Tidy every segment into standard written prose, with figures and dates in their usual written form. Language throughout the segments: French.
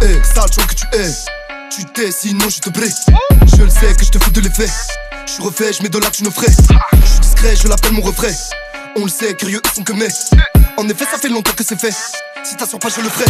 hais, sale chose que tu es. Tu t'es, sinon je te brille. Je le sais que je te fous de l'effet. Je suis refait, je mets de là que tu ne ferais. Je suis discret, je l'appelle mon refrain. On le sait, curieux ils sont que mais. En effet, ça fait longtemps que c'est fait. Si t'assures pas, je le ferai.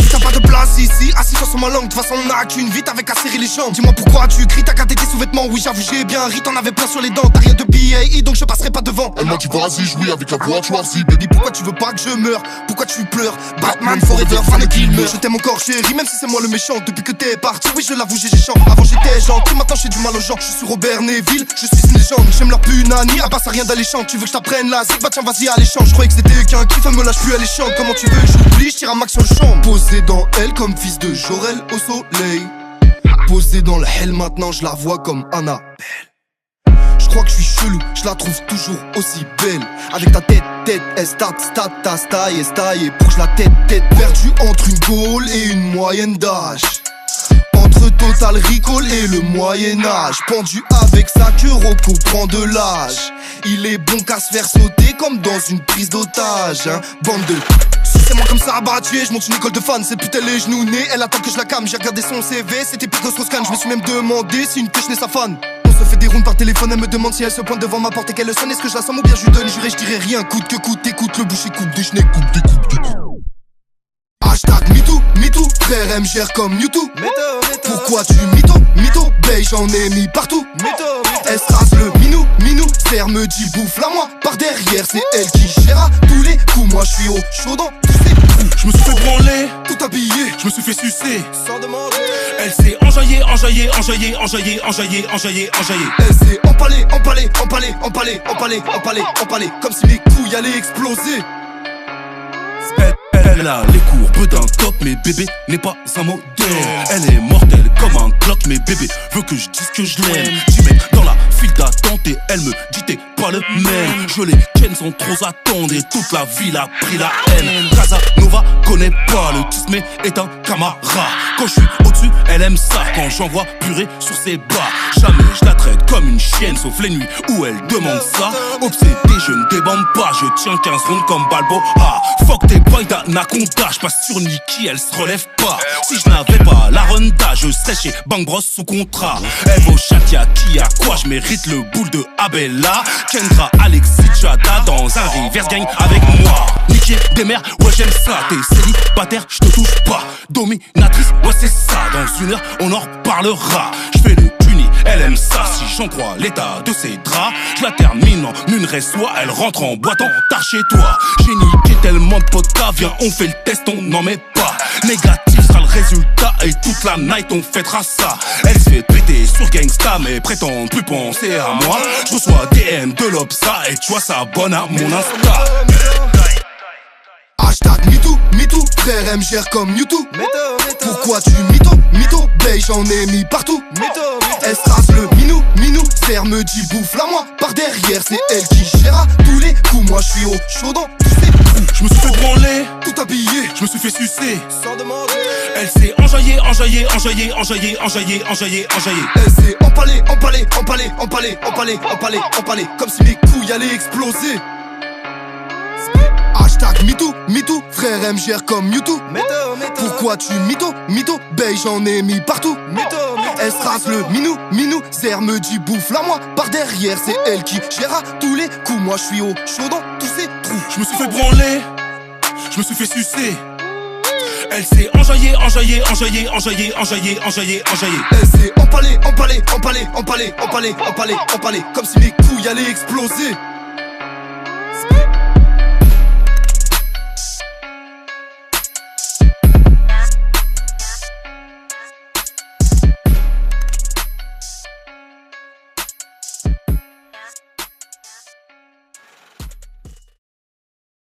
T'as pas de place ici, assis-toi sur ma langue. De toute façon, on n'a qu'une vie, t'avais qu'à serrer les jambes. Dis-moi pourquoi tu cries, t'as gâté tes sous-vêtements. Oui, j'avoue, j'ai bien ri, t'en avais plein sur les dents. T'as rien de BAI, donc je passerai pas devant. Elle m'a dit vas-y, jouer avec la voix choisie. Baby, Pourquoi tu veux pas que je meure? Pourquoi tu pleures? Batman forever, fan kill meurt. Je t'aime encore chérie, même si c'est moi le méchant. Depuis que t'es parti, oui je l'avoue j'ai géchant. Avant j'étais gentil, maintenant j'ai du mal aux gens. Je suis Robert Neville, je suis une légende. J'aime leur punani, à bas ça rien d'alléchant. Tu veux que je t'apprenne la zig, bah tiens vas-y à l'échange. Je croyais que c'était qu'un kiff, elle me lâche plus, elle est chiante. Comment tu veux que j'oublie, je tire un max sur le champ. Posé dans elle comme fils de Jorel au soleil. Posé dans le hell, maintenant je la vois comme Annabelle. Je crois que je suis chelou, je la trouve toujours aussi belle. Avec ta tête, ta staille, pour que je la tête, perdue entre une Gaule et une moyenne d'âge. Entre Total Recall et le Moyen-Âge. Pendu avec sa queue, Rocco prend de l'âge. Il est bon qu'à se faire sauter comme dans une prise d'otage, hein. Bande de... C'est moi comme ça abattué, je monte une école de fans. C'est putain les genoux nés, elle attend que je la calme. J'ai regardé son CV, c'était pire que Strauss-Kahn. Je me suis même demandé si une pêche n'est sa fan. On se fait des rounds par téléphone, elle me demande si elle se pointe devant ma porte et qu'elle sonne. Est-ce que je la somme ou bien je lui donne? Juré, je dirais rien, coûte que coûte. Écoute le boucher coupe des chenets, coupe des coupes. Hashtag MeToo, frère M gère comme Mewtwo. Pourquoi tu mytho, bae j'en ai mis partout. Elle strasse le minou, serre me dit bouffe la moi. Par derrière c'est elle qui gère à tous les coups. Moi je suis au chaud dans tous ces trous. Je me suis fait branler, tout habillé, je me suis fait sucer. sans demander. Elle s'est enjaillée. Elle s'est empalée, comme si mes couilles allaient exploser. Elle a les courbes d'un coq, mais bébé n'est pas un modèle. Elle est mortelle comme un clock, mais bébé veut que je dise que je l'aime. J'y mets dans la file d'attente et elle me dit t'es pas le même. Je les ken sans trop attendre et toute la ville a pris la haine. Casanova connaît pas le kiss mais est un camarade. Quand je suis au-dessus, elle aime ça. Quand j'envoie purée sur ses bras, jamais je la traite comme une chienne, sauf les nuits où elle demande ça. Obsédé, je ne débande pas, je tiens 15 rondes comme Balboa. Fuck tes boys d'Anaconda, je passe sur Nikki, elle se relève pas. Si je n'avais pas la Ronda, je serais chez Bang Bros sous contrat. Elle vaut Chatia, qui a quoi, je mérite le boule de Abella. Kendra, Alexis, Jada, dans un reverse gang avec moi. Niquer des mères, ouais j'aime ça. T'es célibataire, je te touche pas. Dominatrice, ouais c'est ça. Dans une heure, on en reparlera. Je fais le puni, elle aime ça. Si j'en crois l'état de ses draps, je la termine en une soit elle rentre en boîte en tard chez toi. J'ai niqué tellement de potas, viens on fait le test, on n'en met pas. Négatif sera le résultat et toute la night on fêtera ça. Elle se fait péter sur Gangsta mais prétend plus penser à moi. Je reçois DM de l'Obsa et tu vois ça abonne à mon Insta. Hashtag MeToo, frère M gère comme Mewtwo. Pourquoi tu mytho, bae j'en ai mis partout. Elle strasse le minou, serre me dit bouffe la moi. Par derrière c'est elle qui gère à tous les coups. Moi je suis au chaud dans tous ces trous. Je me suis fait branler, tout habillé, je me suis fait sucer. sans demander. Elle s'est enjaillée. Elle s'est empalée, comme si mes couilles allaient exploser. Hashtag MeToo, frère M gère comme Mewtwo. Pourquoi tu mytho, bae j'en ai mis partout. Elle strasse le minou, serre me dit bouffe la moi. Par derrière c'est elle qui gère à tous les coups. Moi je suis au chaud dans tous ces trous. Je me suis fait branler, je me suis fait sucer. Elle s'est enjaillée. Elle s'est empalée, comme si mes couilles allaient exploser.